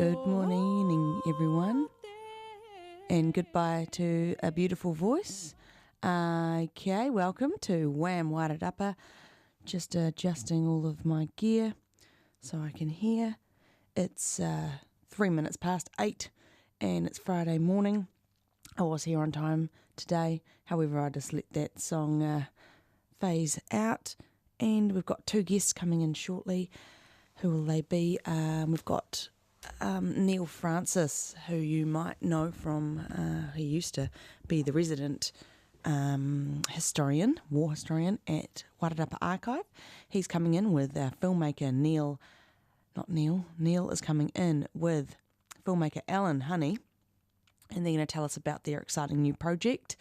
Good morning, everyone, and goodbye to a beautiful voice. Okay, welcome to WHAM Wairarapa. Just adjusting all of my gear so I can hear. It's 3 minutes past 8 and it's Friday morning. I was here on time today, however I just let that song phase out, and we've got two guests coming in shortly. Who will they be? We've got Neil Francis, who you might know from, he used to be the resident war historian at Wairarapa Archive. He's coming in with filmmaker Neil is coming in with filmmaker Alan Honey, and they're going to tell us about their exciting new project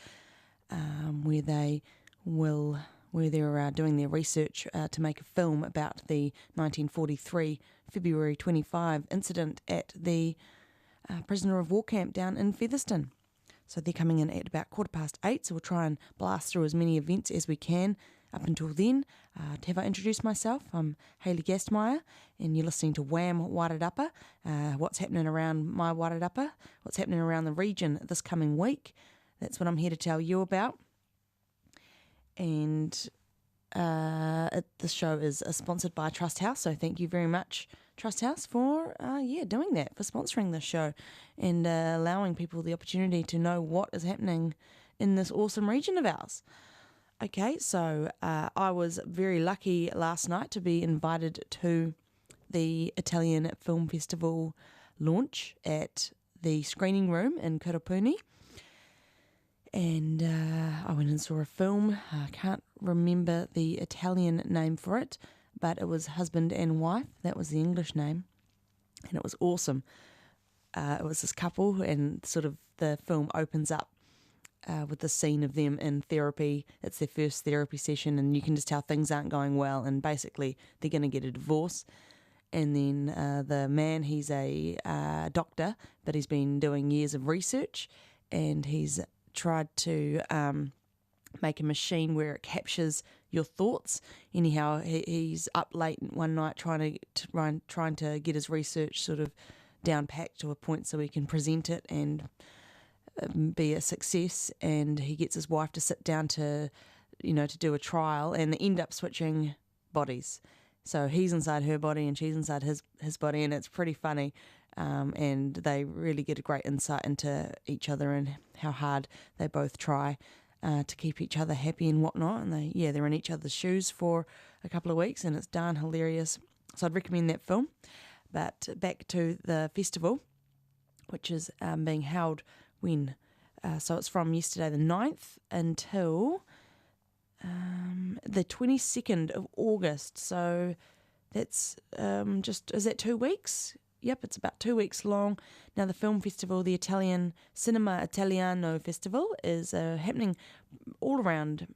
where they're doing their research to make a film about the 1943 February 25 incident at the prisoner of war camp down in Featherston. So they're coming in at about 8:15, so we'll try and blast through as many events as we can up until then. Have I introduced myself? I'm Hayley Gastmeyer, and you're listening to WHAM Wairarapa. What's happening around my Wairarapa, what's happening around the region this coming week. That's what I'm here to tell you about. And this show is sponsored by Trust House, so thank you very much, Trust House, for doing that, for sponsoring this show and allowing people the opportunity to know what is happening in this awesome region of ours. Okay, so I was very lucky last night to be invited to the Italian Film Festival launch at the screening room in Kurupuni. And I went and saw a film. I can't remember the Italian name for it, but it was Husband and Wife. That was the English name, and it was awesome. It was this couple, and sort of the film opens up with the scene of them in therapy. It's their first therapy session, and you can just tell things aren't going well, and basically they're going to get a divorce. And then the man, he's a doctor, but he's been doing years of research, and he's tried to make a machine where it captures your thoughts. Anyhow, he's up late one night trying to get his research sort of down packed to a point so he can present it and be a success. And he gets his wife to sit down to do a trial, and they end up switching bodies. So he's inside her body and she's inside his body, and it's pretty funny. And they really get a great insight into each other and how hard they both try to keep each other happy and whatnot. And they're in each other's shoes for a couple of weeks, and it's darn hilarious. So I'd recommend that film. But back to the festival, which is being held when? So it's from yesterday the 9th until the 22nd of August. So that's is that 2 weeks? Yep, it's about 2 weeks long. Now, the film festival, the Italian Cinema Italiano Festival, is happening all around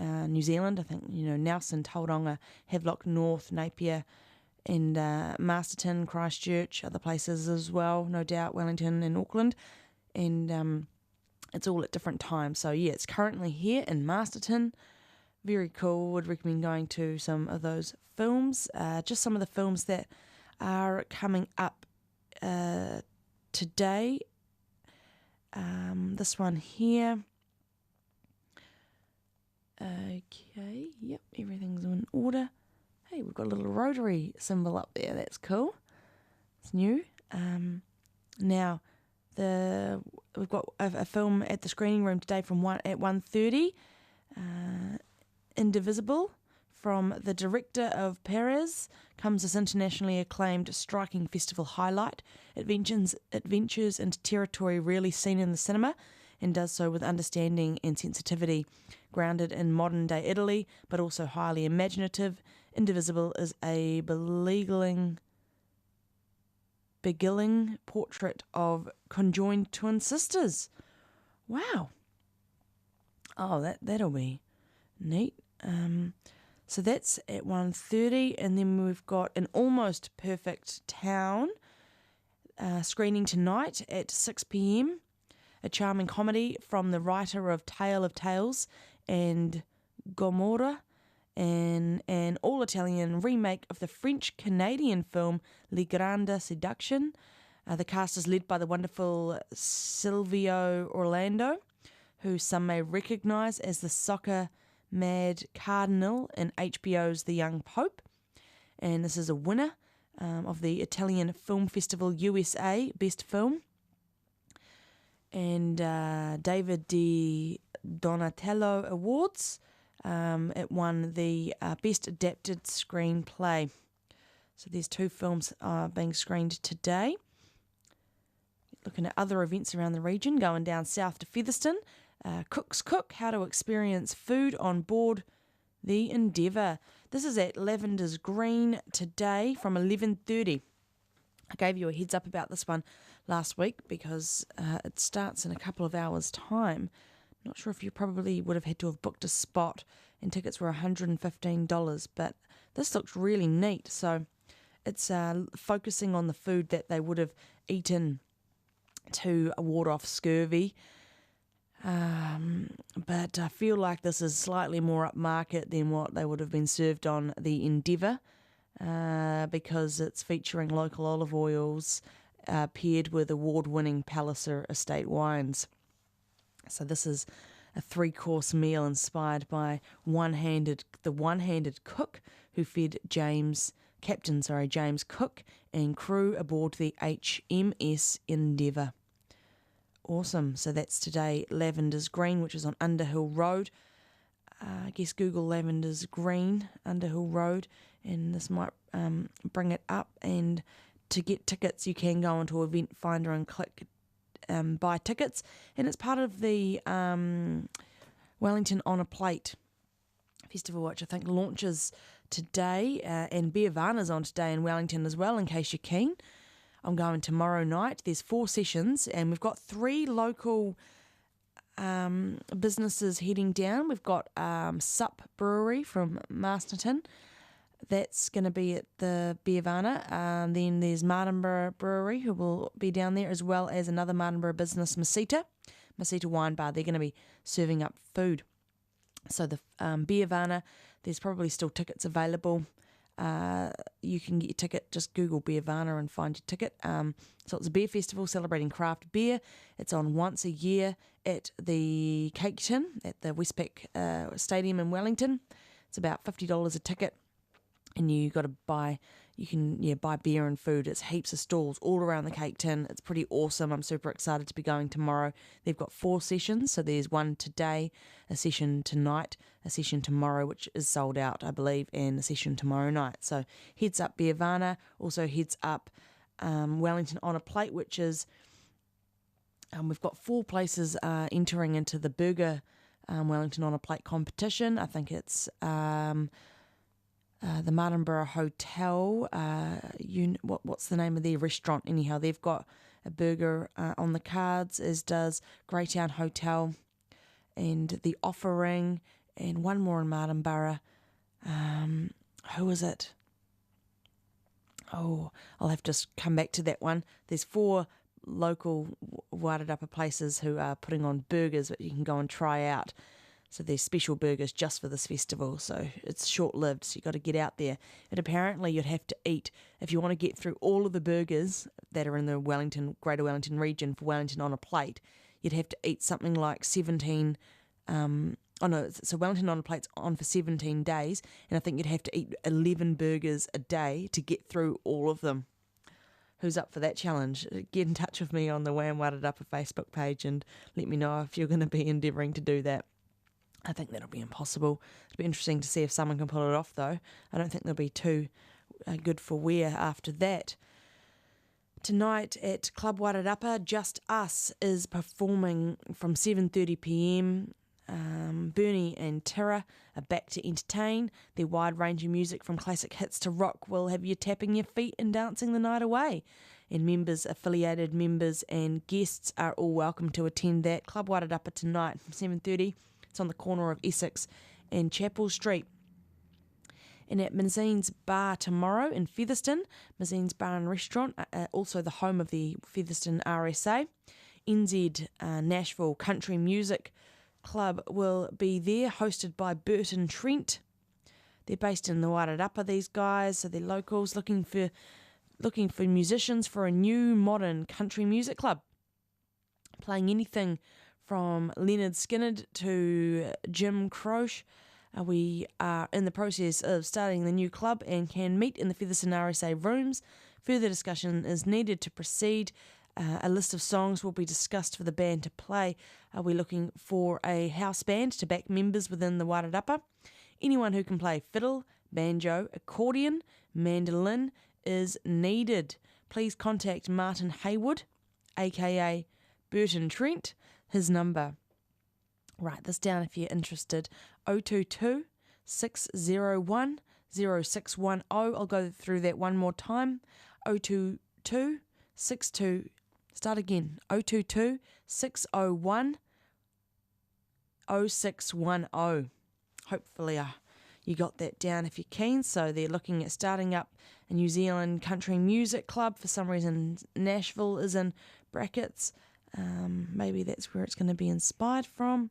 New Zealand. I think, Nelson, Tauranga, Havelock North, Napier, and Masterton, Christchurch, other places as well, no doubt, Wellington and Auckland. And it's all at different times. So, yeah, it's currently here in Masterton. Very cool. Would recommend going to some of those films. Just some of the films that are coming up today. This one here. Okay, yep, everything's in order. Hey, we've got a little rotary symbol up there. That's cool. It's new. Now, we've got a film at the screening room today at 1:30. Indivisible, from the director of Perez, comes this internationally acclaimed striking festival highlight. It ventures into territory rarely seen in the cinema, and does so with understanding and sensitivity, grounded in modern-day Italy, but also highly imaginative. Indivisible is a beguiling portrait of conjoined twin sisters. Wow. Oh, that'll be neat. So that's at 1:30, and then we've got An Almost Perfect Town screening tonight at 6 p.m. A charming comedy from the writer of Tale of Tales and Gomorrah, and an all-Italian remake of the French-Canadian film Le Grande Seduction. The cast is led by the wonderful Silvio Orlando, who some may recognise as the soccer mad cardinal in HBO's The Young Pope. And this is a winner of the Italian Film Festival USA Best Film. And David Di Donatello Awards. It won the Best Adapted Screenplay. So there's 2 films being screened today. Looking at other events around the region, going down south to Featherston. Cook's Cook, how to experience food on board the Endeavour. This is at Lavender's Green today from 11:30. I gave you a heads up about this one last week because it starts in a couple of hours' time. Not sure if you probably would have had to have booked a spot, and tickets were $115, but this looks really neat. So it's focusing on the food that they would have eaten to ward off scurvy. But I feel like this is slightly more upmarket than what they would have been served on the Endeavour, because it's featuring local olive oils paired with award-winning Palliser Estate wines. So this is a 3-course meal inspired by the one-handed cook who fed Captain James Cook and crew aboard the HMS Endeavour. Awesome. So that's today, Lavender's Green, which is on Underhill Road. I guess Google Lavender's Green, Underhill Road, and this might bring it up. And to get tickets, you can go onto Event Finder and click buy tickets. And it's part of the Wellington on a Plate festival, which I think launches today. And Beervana's on today in Wellington as well, in case you're keen. I'm going tomorrow night. There's 4 sessions, and we've got 3 local businesses heading down. We've got Sup Brewery from Masterton. That's going to be at the Beervana. Then there's Martinborough Brewery, who will be down there, as well as another Martinborough business, Masita Wine Bar. They're going to be serving up food. So the Beervana, there's probably still tickets available. You can get your ticket, just Google Beervana and find your ticket. So it's a beer festival celebrating craft beer. It's on once a year at the Cake Tin at the Westpac Stadium in Wellington. It's about $50 a ticket, and you can buy beer and food. It's heaps of stalls all around the Cake Tin. It's pretty awesome. I'm super excited to be going tomorrow. They've got 4 sessions, so there's one today, a session tonight, a session tomorrow, which is sold out, I believe, and a session tomorrow night. So heads up Beervana, also heads up Wellington on a Plate, which is we've got 4 places entering into the Burger Wellington on a Plate competition. I think it's the Martinborough Hotel, what's the name of their restaurant anyhow? They've got a burger on the cards, as does Greytown Hotel and The Offering, and one more in Martinborough. Who is it? Oh, I'll have to come back to that one. There's 4 local Wairarapa places who are putting on burgers that you can go and try out. So there's special burgers just for this festival, so it's short-lived, so you've got to get out there. And apparently you'd have to eat, if you want to get through all of the burgers that are in the Greater Wellington region for Wellington on a Plate, you'd have to eat something like 17, so Wellington on a Plate's on for 17 days, and I think you'd have to eat 11 burgers a day to get through all of them. Who's up for that challenge? Get in touch with me on the WHAM Wairarapa Facebook page and let me know if you're going to be endeavouring to do that. I think that'll be impossible. It'll be interesting to see if someone can pull it off, though. I don't think they'll be too good for wear after that. Tonight at Club Wairarapa, Just Us is performing from 7:30pm. Bernie and Tara are back to entertain. Their wide-ranging music from classic hits to rock will have you tapping your feet and dancing the night away. And members, affiliated members and guests are all welcome to attend that. Club Wairarapa tonight from 7:30. It's on the corner of Essex and Chapel Street. And at Mazine's Bar tomorrow in Featherston, Mazine's Bar and Restaurant, also the home of the Featherston RSA. NZ Nashville Country Music Club will be there, hosted by Burton Trent. They're based in the Wairarapa, these guys, so they're locals looking for looking for musicians for a new modern country music club, playing anything from Leonard Skinner to Jim Croce. We are in the process of starting the new club and can meet in the Featherston RSA rooms. Further discussion is needed to proceed. A list of songs will be discussed for the band to play. We're looking for a house band to back members within the Wairarapa. Anyone who can play fiddle, banjo, accordion, mandolin is needed. Please contact Martin Haywood, aka Burton Trent. His number, write this down if you're interested, 022 601 0610. I'll go through that one more time. 022 62, start again, 022 601 0610. Hopefully you got that down if you're keen. So they're looking at starting up a New Zealand country music club. For some reason Nashville is in brackets. Maybe that's where it's going to be inspired from.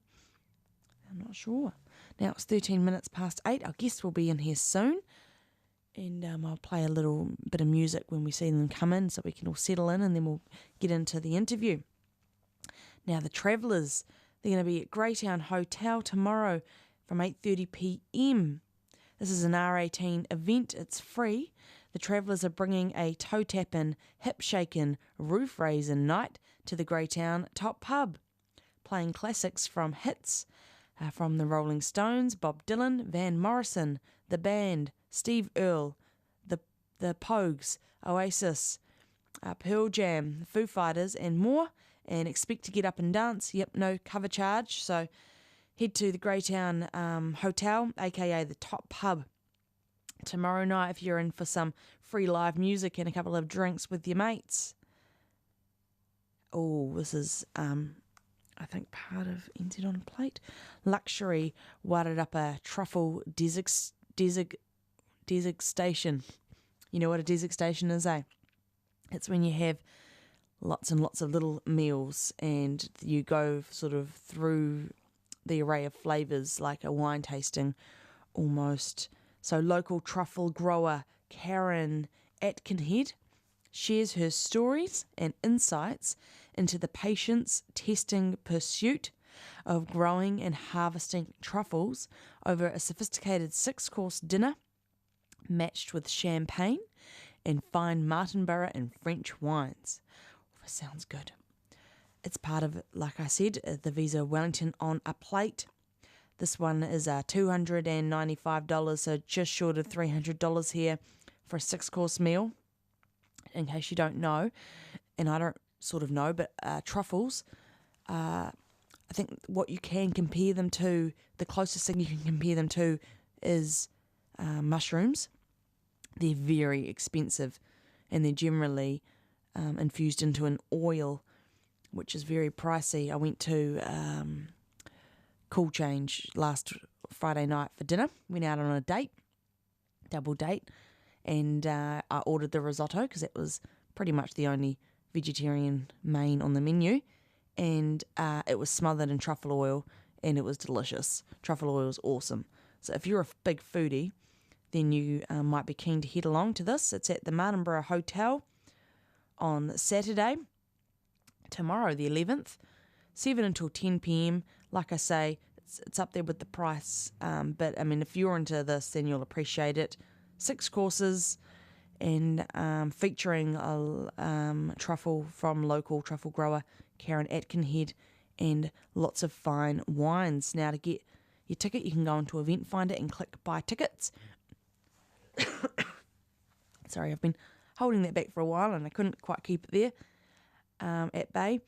I'm not sure. Now it's 13 minutes past 8. Our guest will be in here soon. And I'll play a little bit of music when we see them come in so we can all settle in, and then we'll get into the interview. Now the Travellers, they're going to be at Greytown Hotel tomorrow from 8:30 p.m. This is an R18 event. It's free. The Travellers are bringing a toe-tapping, hip-shaking, roof-raising night to the Greytown Top Pub, playing classics from hits from the Rolling Stones, Bob Dylan, Van Morrison, The Band, Steve Earle, the Pogues, Oasis, Pearl Jam, Foo Fighters, and more. And expect to get up and dance. Yep, no cover charge. So head to the Greytown Hotel, aka the Top Pub, tomorrow night if you're in for some free live music and a couple of drinks with your mates. Oh, this is, I think, part of NZ on a Plate. Luxury Wairarapa Truffle degustation. You know what a degustation is, eh? It's when you have lots and lots of little meals and you go sort of through the array of flavours like a wine tasting almost. So local truffle grower Karen Atkinhead shares her stories and insights into the patience testing pursuit of growing and harvesting truffles over a sophisticated 6-course dinner matched with champagne and fine Martinborough and French wines. Oh, that sounds good. It's part of, like I said, the Visa Wellington on a Plate. This one is $295, so just short of $300 here for a 6-course meal. In case you don't know, and I don't sort of know, but truffles, I think what you can compare them to, the closest thing you can compare them to is mushrooms. They're very expensive and they're generally infused into an oil, which is very pricey. I went to Cool Change last Friday night for dinner. Went out on a date, double date, and I ordered the risotto because it was pretty much the only vegetarian main on the menu, and it was smothered in truffle oil and it was delicious. Truffle oil is awesome. So if you're a big foodie, then you might be keen to head along to this. It's at the Martinborough Hotel on Saturday, tomorrow the 11th, 7 until 10 p.m. Like I say, it's up there with the price, but I mean, if you're into this, then you'll appreciate it. 6 courses and featuring a truffle from local truffle grower Karen Atkinhead and lots of fine wines. Now, to get your ticket, you can go onto Event Finder and click Buy Tickets. Sorry, I've been holding that back for a while and I couldn't quite keep it there at bay.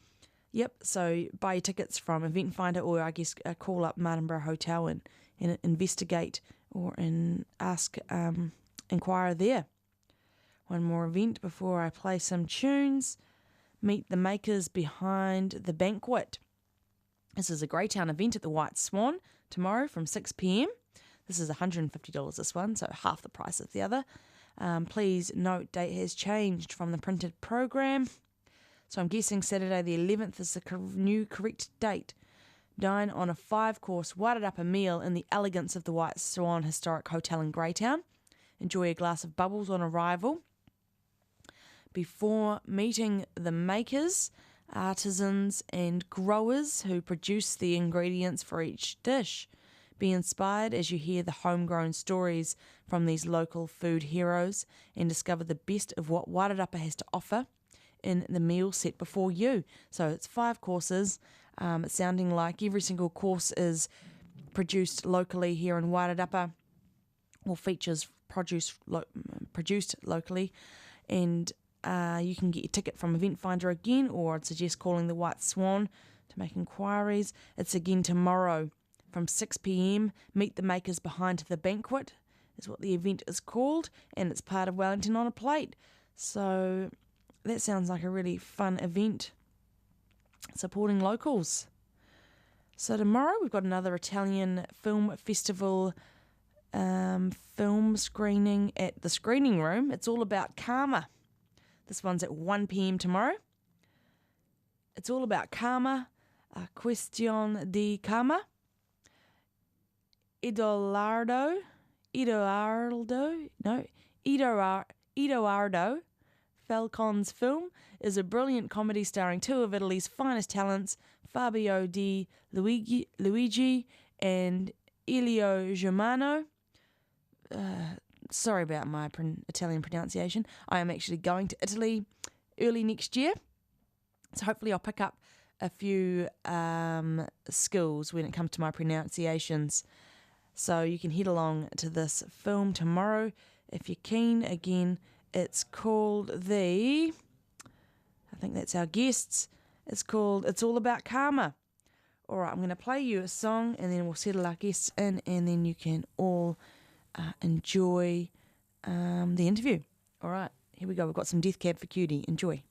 Yep, so buy your tickets from Event Finder, or I guess call up Martinborough Hotel and investigate or inquire there. One more event before I play some tunes. Meet the makers behind the banquet. This is a Greytown event at the White Swan tomorrow from 6 p.m. This is $150 this one, so half the price of the other. Please note date has changed from the printed program. So I'm guessing Saturday the 11th is the new correct date. Dine on a 5-course Wairarapa meal in the elegance of the White Swan Historic Hotel in Greytown. Enjoy a glass of bubbles on arrival. before meeting the makers, artisans, and growers who produce the ingredients for each dish. Be inspired as you hear the homegrown stories from these local food heroes and discover the best of what Wairarapa has to offer in the meal set before you. So it's 5 courses. It's sounding like every single course is produced locally here in Wairarapa, or features produced locally, and you can get your ticket from Event Finder again, or I'd suggest calling the White Swan to make inquiries. It's again tomorrow from 6 p.m. Meet the makers behind the banquet is what the event is called, and it's part of Wellington on a Plate. So that sounds like a really fun event, supporting locals. So tomorrow we've got another Italian film festival film screening at the Screening Room. It's all about karma. This one's at 1 p.m. tomorrow. It's all about karma, Question di Karma. Edoardo Falcon's film is a brilliant comedy starring 2 of Italy's finest talents, Fabio Di Luigi and Elio Germano. Sorry about my Italian pronunciation. I am actually going to Italy early next year, so hopefully I'll pick up a few skills when it comes to my pronunciations. So you can head along to this film tomorrow if you're keen. Again, it's called I think that's our guests. It's called It's All About Karma. All right, I'm going to play you a song and then we'll settle our guests in, and then you can all enjoy the interview. All right, here we go. We've got some Death Cab for Cutie. Enjoy.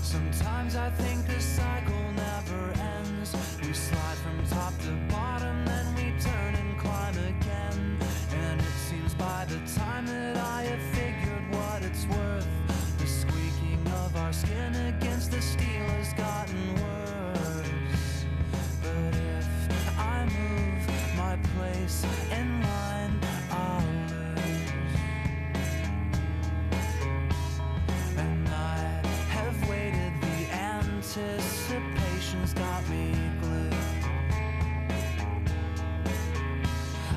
Sometimes I think the cycle never ends. We slide from top to bottom, then we turn and climb again. And it seems by the time that I have figured what it's worth, the squeaking of our skin against the steel has gotten worse. But if I move my place in line, I'll lose. And I have waited, the anticipation's got me glued.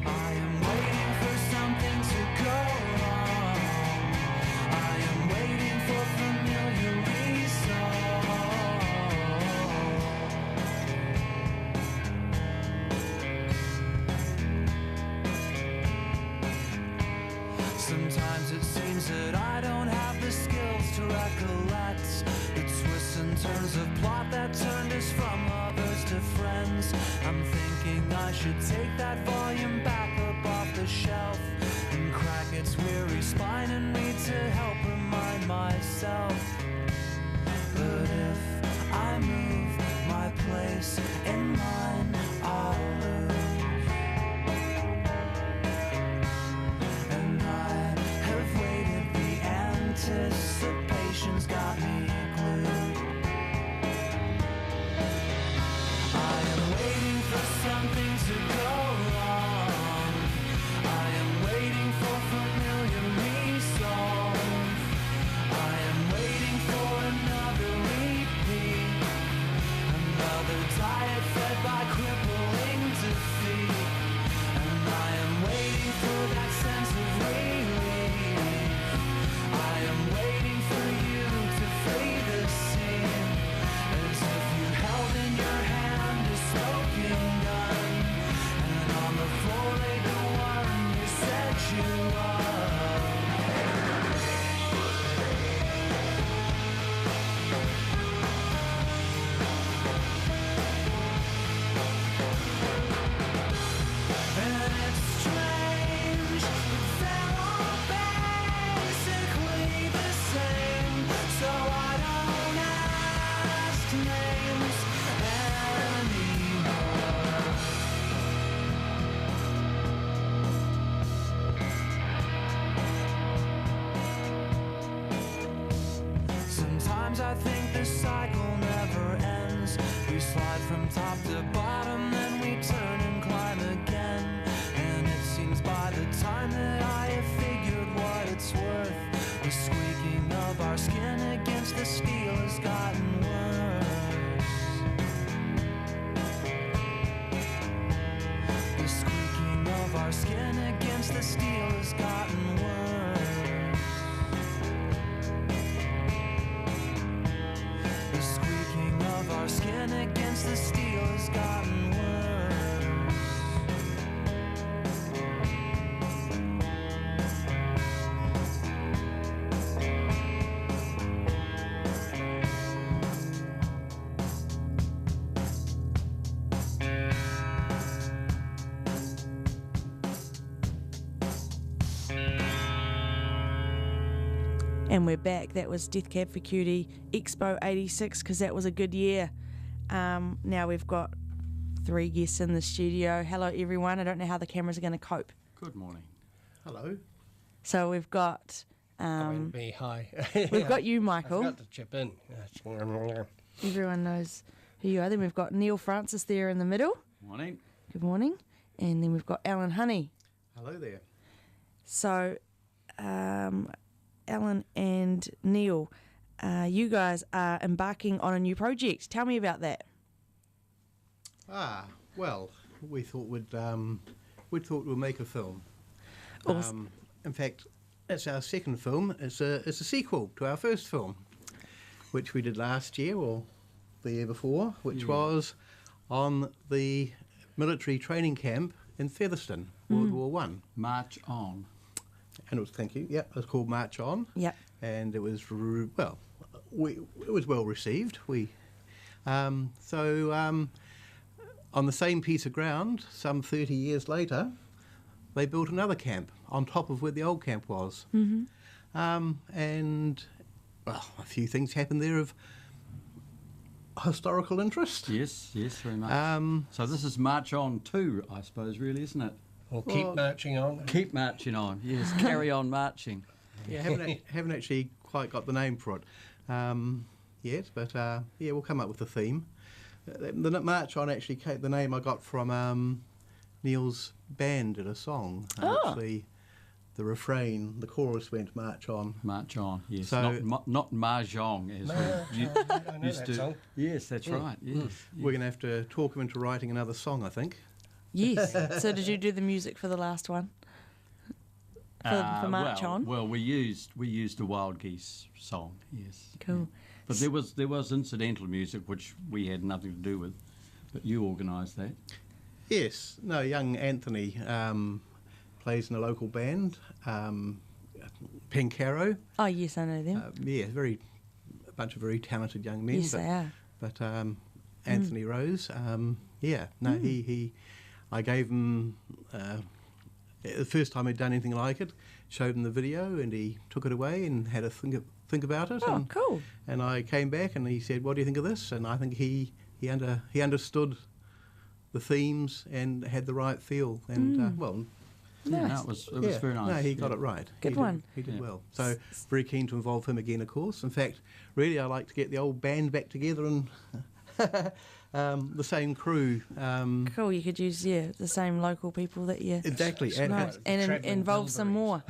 I am waiting for something to go wrong. I am waiting for familiar Sometimes it seems that I don't have the skills to recollect the twists and turns of plot that turned us from lovers to friends. I'm thinking I should take that volume back up off the shelf and crack its weary spine and read to help remind myself. But if I move my place in line, I'll lose. And I have waited, the anticipation's got me glued. I am waiting for something to go wrong. I am waiting for familiar resolve. I am waiting Sometimes I think this cycle never ends. We slide from top to bottom, then we turn and climb again. And it seems by the time that I have figured what it's worth, the squeaking of our skin against the steel has gotten worse. The squeaking of our skin against the steel has gotten worse. The squeaking of our skin against the steel has gotten worse. And we're back. That was Death Cab for Cutie Expo 86, because that was a good year. Now we've got 3 guests in the studio. Hello, everyone. I don't know how the cameras are going to cope. Good morning. Hello. So we've got Me, hi. we've got you, I Michael. forgot to chip in. Everyone knows who you are. Then we've got Neil Francis there in the middle. Morning. Good morning. And then we've got Alan Honey. Hello there. So, Alan and Neil, you guys are embarking on a new project. Tell me about that. Well, we thought we'd make a film. Awesome. In fact, it's our second film. It's a sequel to our first film, which we did last year or the year before, which was on the military training camp in Featherston, World War One. March on. And it was, thank you, it was called March On. Yep. And it was, it was well received. On the same piece of ground, some 30 years later, they built another camp on top of where the old camp was. Mm-hmm. And, well, a few things happened there of historical interest. Yes, very much. So this is March On 2, I suppose, really, isn't it? Or keep marching on. Keep marching on, yes. Carry on marching. Yeah, haven't actually quite got the name for it yet, but we'll come up with a theme. The March On actually came, the name I got from Neil's band did a song. Actually, the refrain, the chorus went March On. March On, yes. So, not Mahjong, as we I know used that to. song. Yes, that's right, yes. We're going to have to talk him into writing another song, I think. Yes. So did you do the music for the last one? For March On? Well, we used a Wild Geese song, yes. Cool. But there was incidental music which we had nothing to do with, but you organised that. Yes. No, young Anthony plays in a local band, Pencaro. Oh, yes, I know them. A bunch of very talented young men. Yes, they are. But Anthony Rose, I gave him, the first time he'd done anything like it, showed him the video, and he took it away and had a think about it. Oh, and, cool. And I came back and he said, "What do you think of this?" And I think he understood the themes and had the right feel. And Yeah, no, it was very nice. No, he got it right. Good one. He did well. So very keen to involve him again, of course. In fact, really, I like to get the old band back together and the same crew. Cool. You could use the same local people that you Exactly. nice. And involve some more.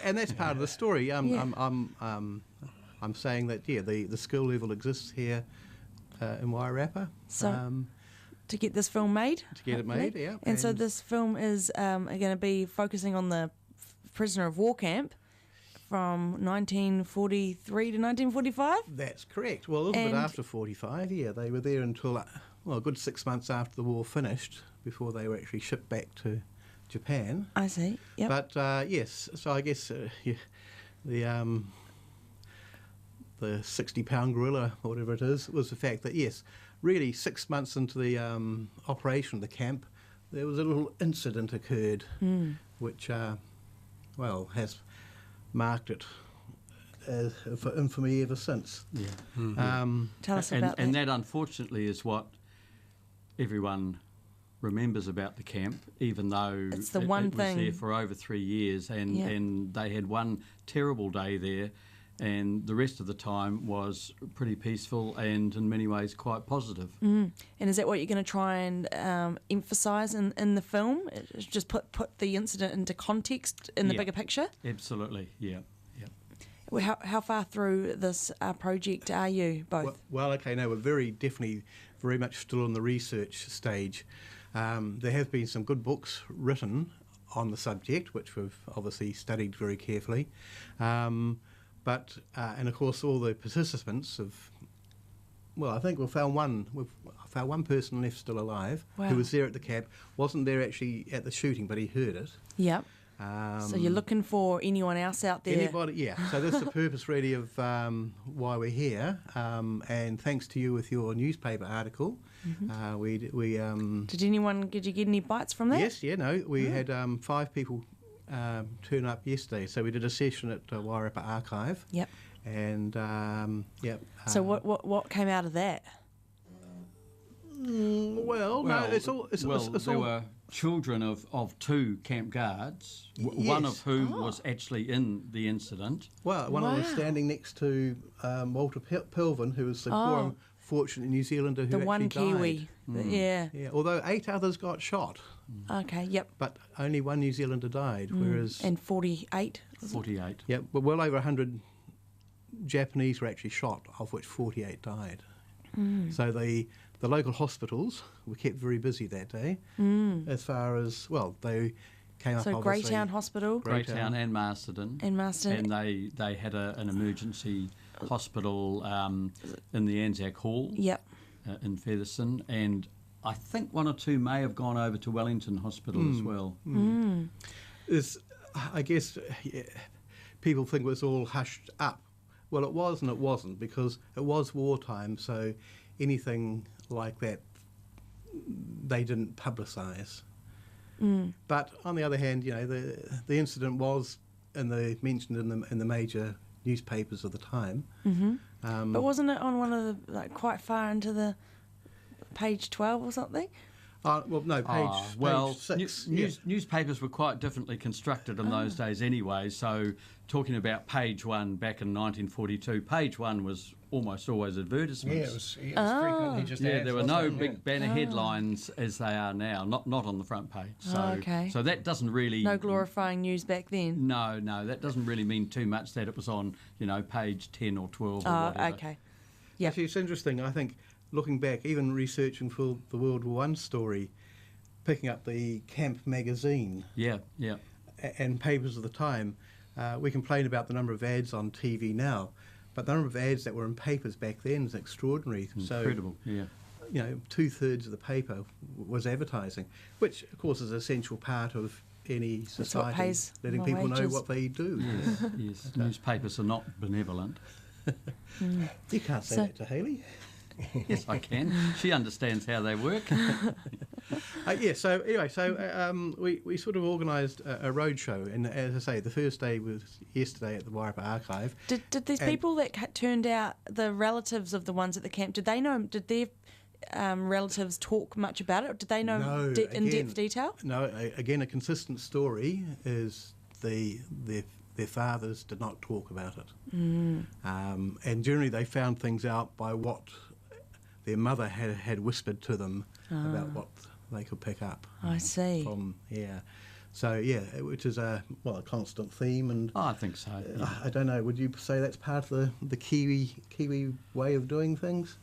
And that's part of the story. I'm saying that the skill level exists here in Wairarapa. So to get this film made. To get it made, yeah. And so this film is going to be focusing on the prisoner of war camp from 1943 to 1945? That's correct. Well, a little bit after 45, yeah. They were there until, a good 6 months after the war finished, before they were actually shipped back to Japan. I see, yep. But, yes, so I guess the 60-pound gorilla, or whatever it is, was the fact that, yes, really 6 months into the operation of the camp, there was a little incident occurred, which, has marked it for infamy ever since. Yeah. Tell us about that. And that, unfortunately, is what everyone remembers about the camp, even though it's the it one was thing there for over 3 years, and they had one terrible day there, and the rest of the time was pretty peaceful and in many ways quite positive. And is that what you're going to try and emphasise in the film? Just put the incident into context in the bigger picture? Absolutely, yeah. Well, how far through this project are you both? Well, okay, no, we're definitely very much still in the research stage. There have been some good books written on the subject, which we've obviously studied very carefully. And of course, all the participants have. Well, I think we've found one person left still alive who was there at the camp. Wasn't there actually at the shooting, but he heard it. Yep. So you're looking for anyone else out there? Anybody, yeah. So that's the purpose really of why we're here. And thanks to you with your newspaper article, Did you get any bites from that? Yes, we had 5 people turn up yesterday. So we did a session at Wairarapa Archive. Yep. And So what came out of that? There were children of 2 camp guards, one of whom was actually in the incident. Well, one of them was standing next to Walter Pelvin, who was the poor unfortunate New Zealander who the actually one died. Kiwi. Yeah. Although 8 others got shot. Okay, yep. But only one New Zealander died, whereas... And 48? 48. Yeah, but well over 100 Japanese were actually shot, of which 48 died. So the local hospitals were kept very busy that day. As far as, they came up So obviously... Greytown Hospital? Greytown and Masterton. And they had an emergency hospital in the Anzac Hall in Featherston, and I think 1 or 2 may have gone over to Wellington Hospital as well. I guess people think it was all hushed up. Well, it was and it wasn't, because it was wartime, so anything like that they didn't publicise. But on the other hand, the incident was mentioned in the major newspapers of the time. But wasn't it on one of the, quite far into the page 12 or something? Page 6. Newspapers were quite differently constructed in those days anyway, so talking about page 1 back in 1942, page 1 was almost always advertisements. Yeah, it was frequently just ads. There were no big banner headlines as they are now, not on the front page. So that doesnn't really... No glorifying news back then? No, that doesn't really mean too much that it was on, page 10 or 12 or whatever. Okay. Yeah. Actually, it's interesting, I think, looking back, even researching for the World War I story, picking up the camp magazine and papers of the time, we complain about the number of ads on TV now, but the number of ads that were in papers back then is extraordinary. Incredible, so, 2/3 of the paper was advertising, which, of course, is an essential part of any society, letting people know what they do. Yes. Newspapers are not benevolent. You can't say that to Hayley. Yes, I can. She understands how they work. We sort of organised a roadshow, and as I say, the first day was yesterday at the Wairarapa Archive. Did these people that turned out, the relatives of the ones at the camp, did their relatives talk much about it? Or did they know in-depth detail? No, again, a consistent story is their fathers did not talk about it. And generally they found things out by what their mother had whispered to them about what they could pick up. I see. Which is a constant theme, and I think so. Yeah. I don't know. Would you say that's part of the Kiwi way of doing things?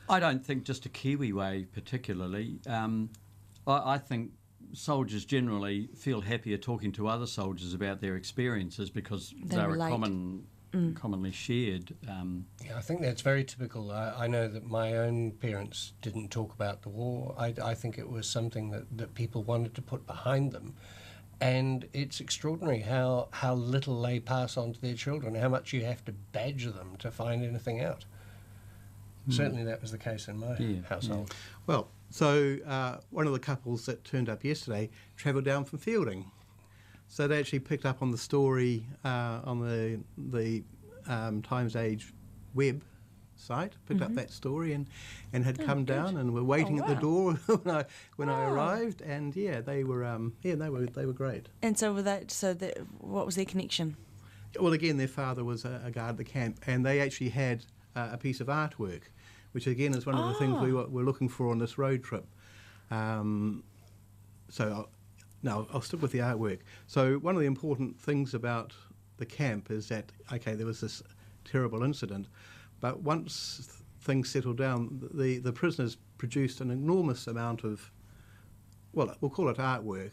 I don't think just a Kiwi way particularly. I think soldiers generally feel happier talking to other soldiers about their experiences because they're commonly shared. I think that's very typical. I know that my own parents didn't talk about the war. I think it was something that people wanted to put behind them. And it's extraordinary how little they pass on to their children, how much you have to badger them to find anything out. Certainly that was the case in my household. Yeah. Well, so one of the couples that turned up yesterday travelled down from Fielding. So they actually picked up on the story on the Times Age web site, picked up that story and had come down and were waiting at the door when I arrived, and they were great. And so what was their connection? Well, again, their father was a guard at the camp, and they actually had a piece of artwork, which again is one of the things we were looking for on this road trip. I'll stick with the artwork. So one of the important things about the camp is that, okay, there was this terrible incident, but once things settled down, the prisoners produced an enormous amount of, well, we'll call it artwork.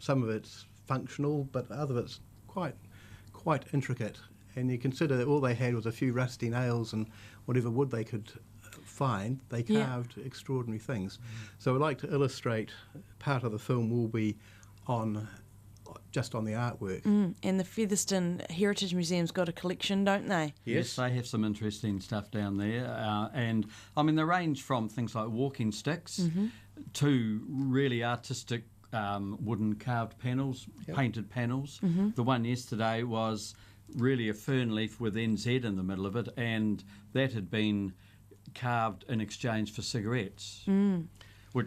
Some of it's functional, but other of it's quite intricate. And you consider that all they had was a few rusty nails and whatever wood they could find. They carved extraordinary things. So I'd like to illustrate, part of the film will be just on the artwork. And the Featherston Heritage Museum's got a collection, don't they? Yes, they have some interesting stuff down there. And, I mean, they range from things like walking sticks to really artistic wooden carved panels, painted panels. The one yesterday was really a fern leaf with NZ in the middle of it, and that had been carved in exchange for cigarettes.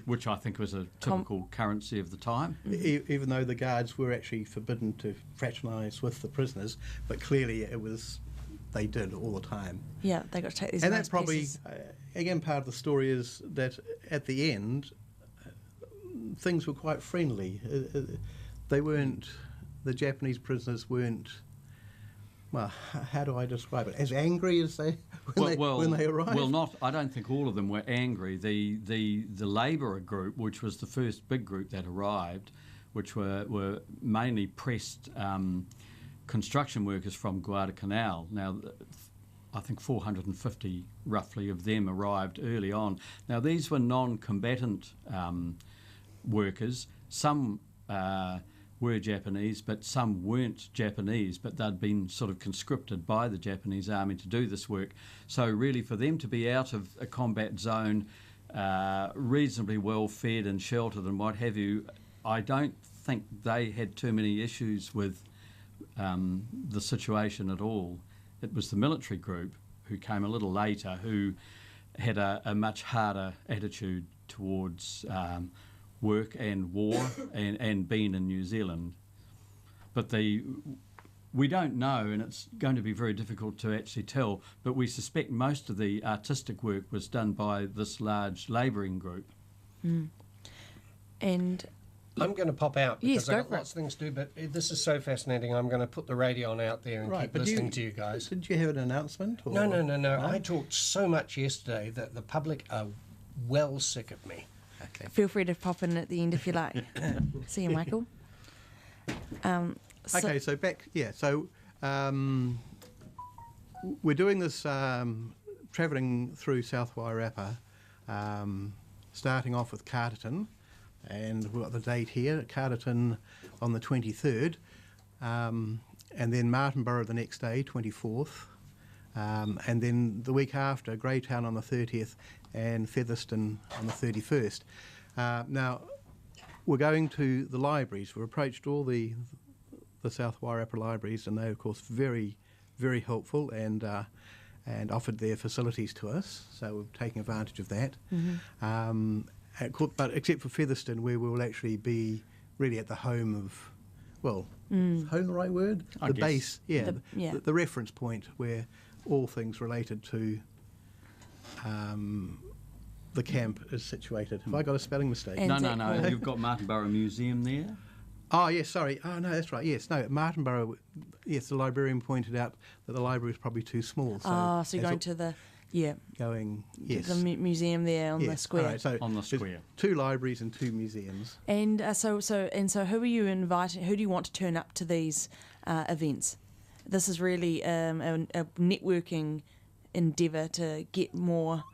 Which I think was a typical currency of the time. Even though the guards were actually forbidden to fraternise with the prisoners, but clearly they did all the time. Yeah, they got to take these. And nice that's probably, pieces. again, part of the story is that at the end, things were quite friendly. The Japanese prisoners weren't, well, how do I describe it? As angry as when they arrived? Well, I don't think all of them were angry. The labourer group, which was the first big group that arrived, which were mainly pressed construction workers from Guadalcanal. Now, I think 450 roughly of them arrived early on. Now, these were non-combatant workers. Some were Japanese, but some weren't Japanese, but they'd been sort of conscripted by the Japanese army to do this work. So really for them to be out of a combat zone, reasonably well fed and sheltered and what have you, I don't think they had too many issues with the situation at all. It was the military group who came a little later who had a much harder attitude towards work and war and being in New Zealand. But we don't know, and it's going to be very difficult to actually tell, but we suspect most of the artistic work was done by this large labouring group. And I'm going to pop out because I've got lots of things to do, but this is so fascinating. I'm going to put the radio on out there and keep listening to you guys. Did you have an announcement? Or? No. I talked so much yesterday that the public are well sick of me. Okay. Feel free to pop in at the end if you like. See you, Michael. Okay, so back, So we're doing this travelling through South Wairarapa, starting off with Carterton, and we've got the date here, Carterton on the 23rd, and then Martinborough the next day, 24th, and then the week after, Greytown on the 30th, and Featherston on the 31st. Now, we're going to the libraries. We've approached all the South Wairarapa libraries, and they're, of course, very, very helpful and offered their facilities to us, so we're taking advantage of that. But except for Featherston, where we will actually be really at the home of, home the right word? I guess. Base, the reference point where all things related to the camp is situated. Have I got a spelling mistake? No. You've got Martinborough Museum there. Oh, yes, sorry. Oh, no, that's right. Yes, no, Martinborough, yes, the librarian pointed out that the library is probably too small. So so you're going to the, the museum there on the square. Right, so on the square. 2 libraries and 2 museums. And so who are you inviting? Who do you want to turn up to these events? This is really a networking endeavour to get more,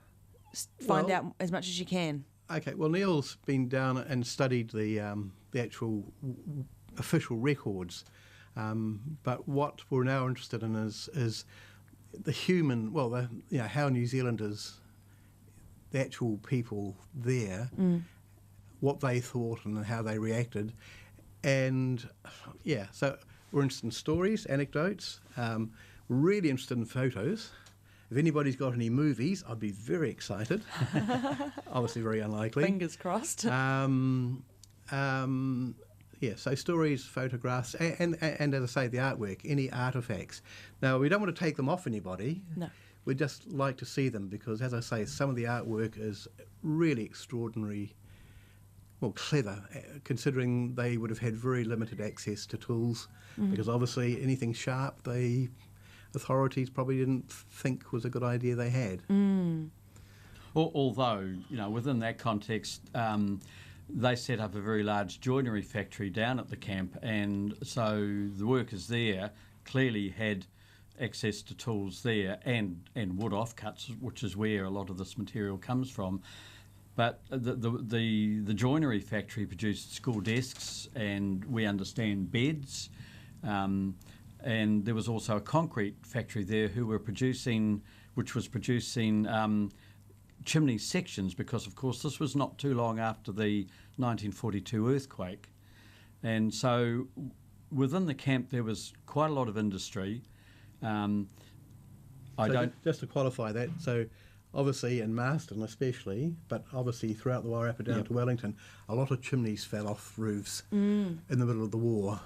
find out as much as you can. Okay, well, Neil's been down and studied the actual official records, but what we're now interested in is the human, how New Zealanders, the actual people there, what they thought and how they reacted, and so we're interested in stories, anecdotes, really interested in photos. If anybody's got any movies, I'd be very excited. Obviously very unlikely. Fingers crossed. So stories, photographs, and as I say, the artwork, any artefacts. Now, we don't want to take them off anybody. No. We just like to see them because, as I say, some of the artwork is really extraordinary, well, clever, considering they would have had very limited access to tools, because obviously anything sharp, the authorities probably didn't think was a good idea they had. Although, within that context, they set up a very large joinery factory down at the camp, and so the workers there clearly had access to tools there and wood offcuts, which is where a lot of this material comes from. But the joinery factory produced school desks, and we understand beds, and there was also a concrete factory there which was producing chimney sections, because of course this was not too long after the 1942 earthquake, and so within the camp there was quite a lot of industry. Just to qualify that, so obviously in Marston especially, but obviously throughout the Wairarapa down to Wellington, a lot of chimneys fell off roofs in the middle of the war.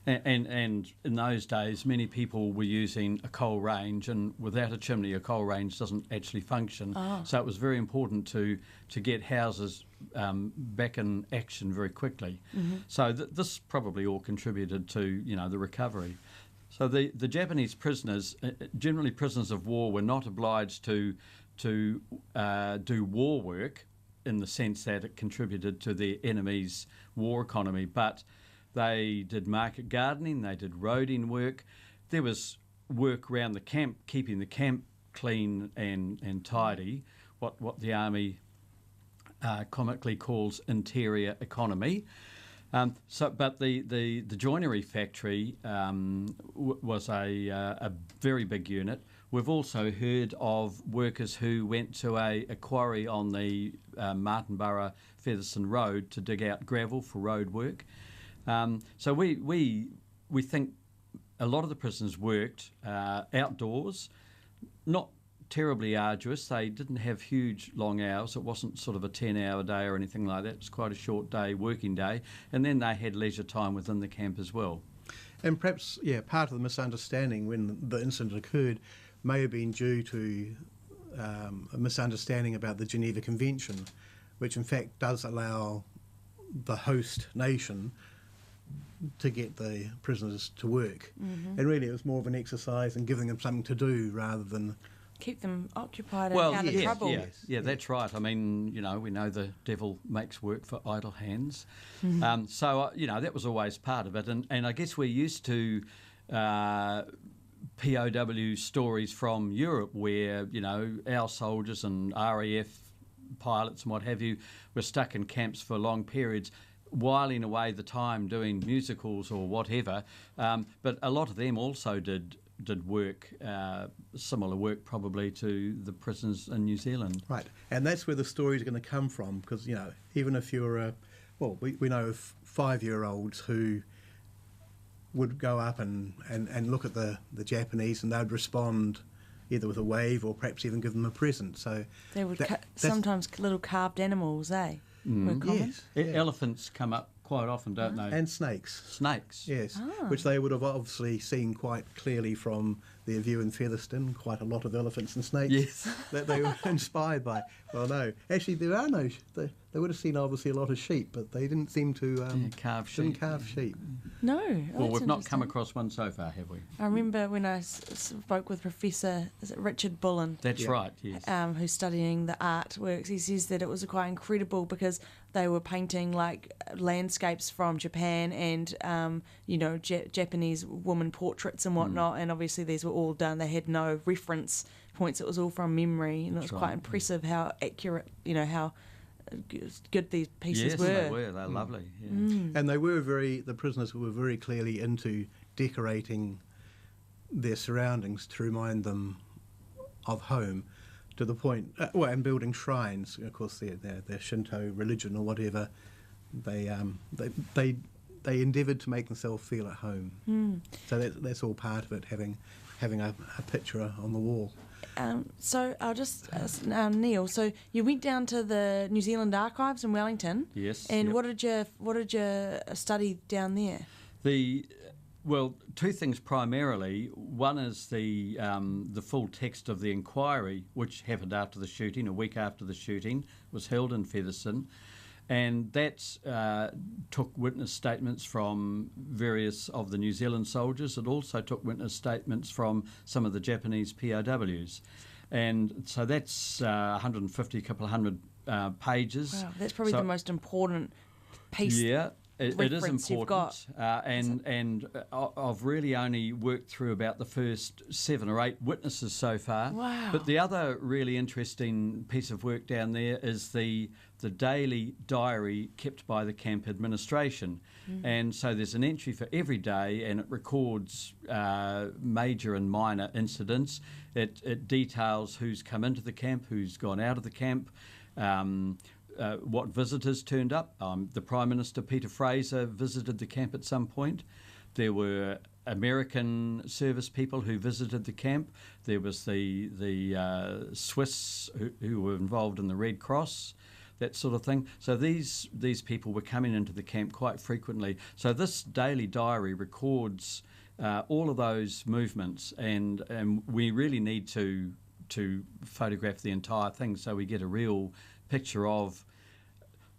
And in those days, many people were using a coal range, and without a chimney, a coal range doesn't actually function. So it was very important to get houses back in action very quickly. So this probably all contributed to the recovery. So the Japanese prisoners, generally prisoners of war, were not obliged to do war work in the sense that it contributed to the enemy's war economy, but they did market gardening, they did roading work. There was work around the camp, keeping the camp clean and tidy, what the army comically calls interior economy. But the joinery factory was a very big unit. We've also heard of workers who went to a quarry on the Martinborough Featherston Road to dig out gravel for road work. So we think a lot of the prisoners worked outdoors, not terribly arduous. They didn't have huge long hours. It wasn't sort of a 10-hour day or anything like that. It was quite a short day, working day, and then they had leisure time within the camp as well. And perhaps, part of the misunderstanding when the incident occurred may have been due to a misunderstanding about the Geneva Convention, which in fact does allow the host nation to get the prisoners to work. And really it was more of an exercise in giving them something to do rather than keep them occupied and out of trouble. Yeah, that's right. I mean, we know the devil makes work for idle hands. So that was always part of it. And I guess we're used to POW stories from Europe where, our soldiers and RAF pilots and what have you were stuck in camps for long periods, whiling away the time doing musicals or whatever. But a lot of them also did work, similar work probably to the prisoners in New Zealand. Right, and that's where the stories are going to come from, because, even if you're we know of 5-year-olds who would go up and look at the Japanese, and they'd respond either with a wave or perhaps even give them a present. So they would sometimes little carved animals, were common. Yes. Elephants come up quite often, don't they? And snakes. Snakes. Yes, which they would have obviously seen quite clearly from their view in Featherston, quite a lot of elephants and snakes that they were inspired by. Well, no, actually there are no, they would have seen obviously a lot of sheep, but they didn't seem to carve sheep. No. Well, we've not come across one so far, have we? I remember when I spoke with Professor Richard Bullen. That's right, yes. Who's studying the artworks. He says that it was quite incredible because they were painting like landscapes from Japan and, Japanese woman portraits and whatnot. And obviously these were all done. They had no reference points. It was all from memory. And it was quite impressive how accurate, how good these pieces were. Yes, they were. They're lovely. Yeah. And the prisoners were very clearly into decorating their surroundings to remind them of home, to the point, and building shrines. Of course, their Shinto religion or whatever, they endeavoured to make themselves feel at home. So that's all part of it, having a picture on the wall. So I'll just Neil. So you went down to the New Zealand Archives in Wellington. Yes. And what did you study down there? Well, two things primarily. One is the full text of the inquiry, which happened after the shooting, a week after the shooting, was held in Featherston. And that took witness statements from various of the New Zealand soldiers. It also took witness statements from some of the Japanese POWs. And so that's 150, a couple of hundred pages. Wow, that's probably the most important piece. Yeah. It is important, and I've really only worked through about the first 7 or 8 witnesses so far. Wow. But the other really interesting piece of work down there is the daily diary kept by the camp administration. And so there's an entry for every day, and it records major and minor incidents. It details who's come into the camp, who's gone out of the camp, what visitors turned up. The Prime Minister, Peter Fraser, visited the camp at some point. There were American service people who visited the camp. There was the Swiss who were involved in the Red Cross, that sort of thing. So these people were coming into the camp quite frequently. So this daily diary records all of those movements, and we really need to photograph the entire thing so we get a real picture of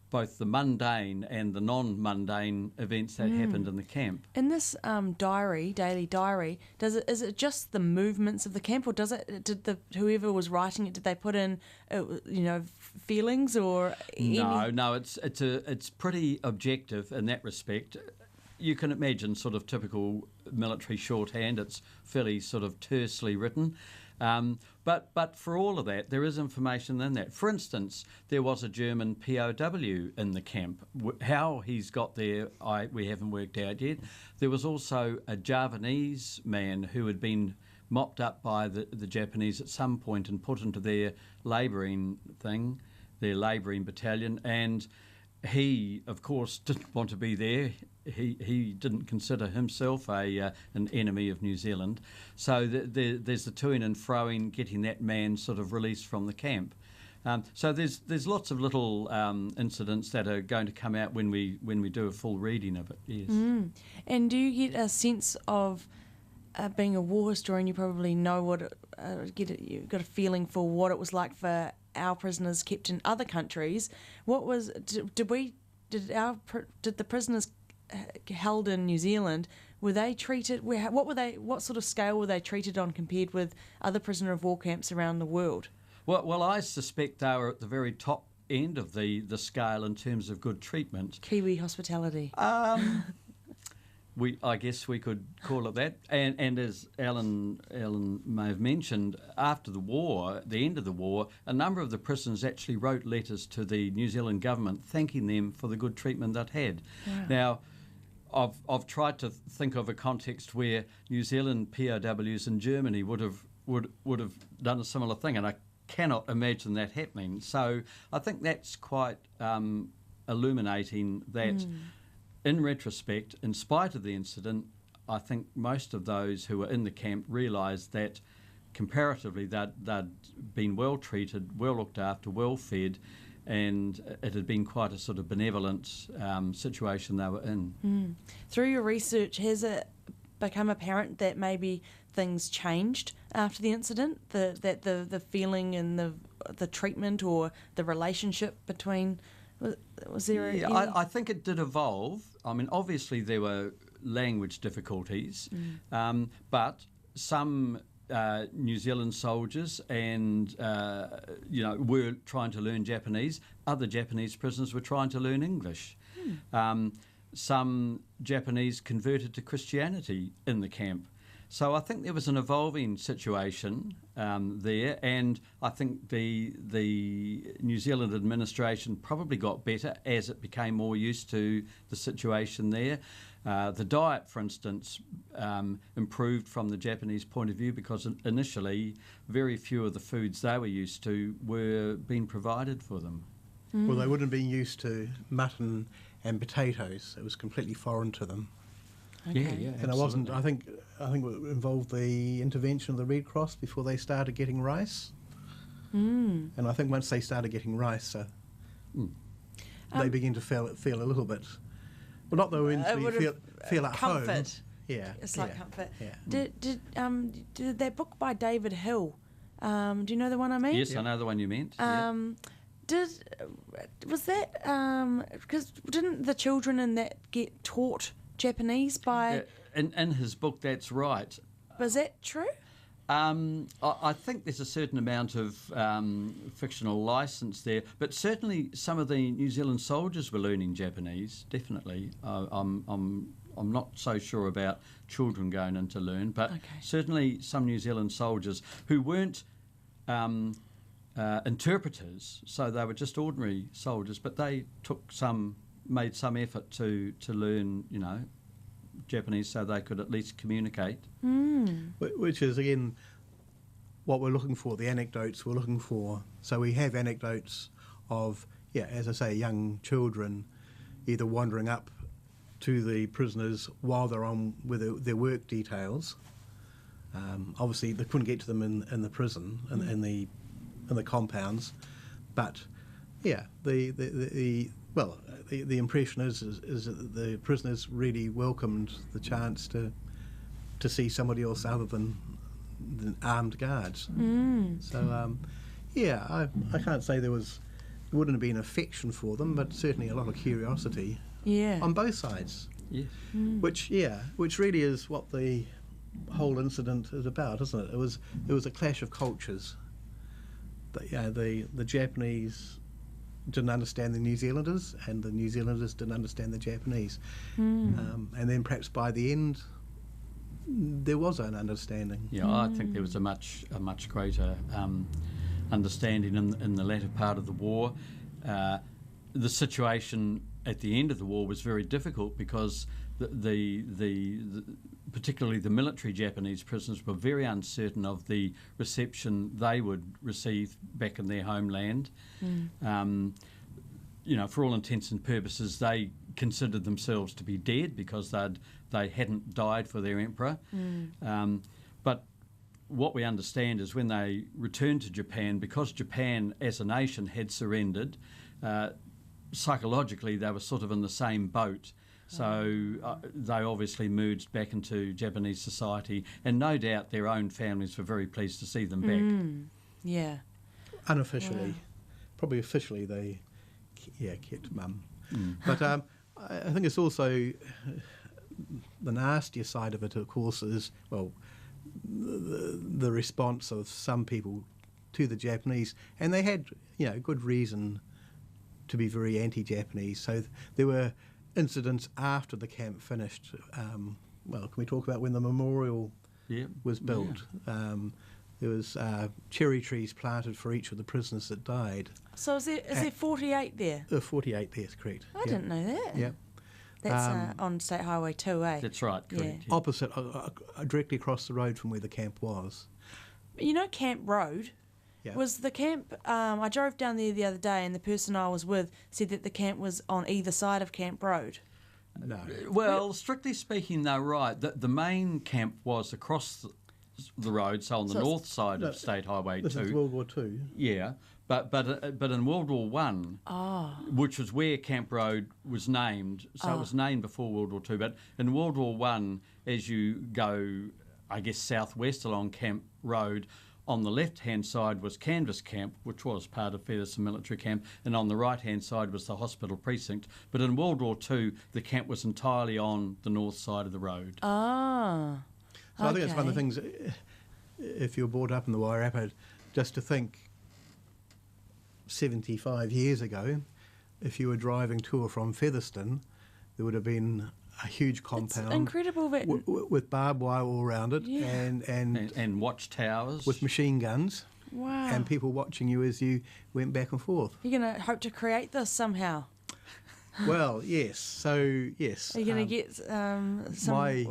both the mundane and the non-mundane events that happened in the camp. In this daily diary, is it just the movements of the camp, or did whoever was writing it, did they put in feelings or No, it's pretty objective in that respect. You can imagine sort of typical military shorthand. It's fairly sort of tersely written. But for all of that, there is information in that. For instance, there was a German POW in the camp. How he's got there, we haven't worked out yet. There was also a Javanese man who had been mopped up by the Japanese at some point and put into their labouring battalion, and he, of course, didn't want to be there. He didn't consider himself an enemy of New Zealand. So there's the to-ing and fro-ing, getting that man sort of released from the camp. So there's lots of little incidents that are going to come out when we do a full reading of it. Yes. And do you get a sense of being a war historian? You probably know what you've got a feeling for what it was like for our prisoners kept in other countries. Did the prisoners held in New Zealand, were they treated? What sort of scale were they treated on compared with other prisoner of war camps around the world? Well, I suspect they were at the very top end of the scale in terms of good treatment. Kiwi hospitality. I guess we could call it that. And as Alan may have mentioned, after the end of the war, a number of the prisoners actually wrote letters to the New Zealand government thanking them for the good treatment they'd had. Wow. Now, I've tried to think of a context where New Zealand POWs in Germany would have done a similar thing, and I cannot imagine that happening. So I think that's quite illuminating that. In retrospect, in spite of the incident, I think most of those who were in the camp realised that comparatively they'd been well treated, well looked after, well fed, and it had been quite a sort of benevolent situation they were in. Through your research, has it become apparent that maybe things changed after the incident? That the feeling and the treatment or the relationship between... Was there I think it did evolve. I mean, obviously there were language difficulties, but some New Zealand soldiers were trying to learn Japanese. Other Japanese prisoners were trying to learn English. Some Japanese converted to Christianity in the camp. So I think there was an evolving situation there, and I think the New Zealand administration probably got better as it became more used to the situation there. The diet, for instance, improved from the Japanese point of view because initially very few of the foods they were used to were being provided for them. Well, they wouldn't have been used to mutton and potatoes. It was completely foreign to them. Okay. Yeah, And absolutely. I think it involved the intervention of the Red Cross before they started getting rice. And I think once they started getting rice, they began to feel a little bit. Well, not that we feel at home. Comfort. Yeah, It's like comfort. Yeah. Did that book by David Hill? Do you know the one I mean? Yes, I know the one you meant. Was that because didn't the children in that get taught Japanese by? In his book, that's right. Was that true? I think there's a certain amount of fictional license there, but certainly some of the New Zealand soldiers were learning Japanese. Definitely, I'm not so sure about children going in to learn, but certainly some New Zealand soldiers who weren't interpreters, so they were just ordinary soldiers, but they made some effort to learn, Japanese, so they could at least communicate. Which is, again, what we're looking for, the anecdotes we're looking for. So we have anecdotes of, as I say, young children either wandering up to the prisoners while they're on with their work details. Obviously, they couldn't get to them in the prison, in the compounds. But, the impression is that the prisoners really welcomed the chance to see somebody else other than armed guards. So, I can't say there wouldn't have been affection for them, but certainly a lot of curiosity on both sides. Yes. Which really is what the whole incident is about, isn't it? It was a clash of cultures. The Japanese didn't understand the New Zealanders, and the New Zealanders didn't understand the Japanese. And then perhaps by the end, there was an understanding. Yeah, I think there was a much greater understanding in the latter part of the war. The situation at the end of the war was very difficult because the particularly the military Japanese prisoners were very uncertain of the reception they would receive back in their homeland. For all intents and purposes, they considered themselves to be dead because they hadn't died for their emperor. But what we understand is when they returned to Japan, because Japan as a nation had surrendered, psychologically they were sort of in the same boat. So they obviously merged back into Japanese society, and no doubt their own families were very pleased to see them back. Yeah. Unofficially. Probably officially they kept mum. But I think it's also the nastier side of it, of course, is, the response of some people to the Japanese. And they had, good reason to be very anti-Japanese. So there were incidents after the camp finished. Can we talk about when the memorial was built? There was cherry trees planted for each of the prisoners that died. So is there 48 there? 48 there, is correct. I didn't know that. Yeah. That's on State Highway 2A. That's right, correct. Yeah. Opposite, directly across the road from where the camp was. Camp Road? Yeah. Was the camp, I drove down there the other day and the person I was with said that the camp was on either side of Camp Road. No. Well, strictly speaking, they're right. The main camp was across the road, so on the north side of State Highway 2. This is World War II. Yeah, but in World War One, which was where Camp Road was named, so it was named before World War II, but in World War One, as you go, I guess, southwest along Camp Road, on the left-hand side was Canvas Camp, which was part of Featherston Military Camp, and on the right-hand side was the hospital precinct. But in World War II, the camp was entirely on the north side of the road. So I think it's one of the things, if you're brought up in the Wairarapa, just to think 75 years ago, if you were driving to or from Featherston, there would have been a huge compound. It's incredible that with barbed wire all around it, and watchtowers with machine guns. Wow. And people watching you as you went back and forth. You're going to hope to create this somehow. Well, yes. So yes. Are you going to get some? My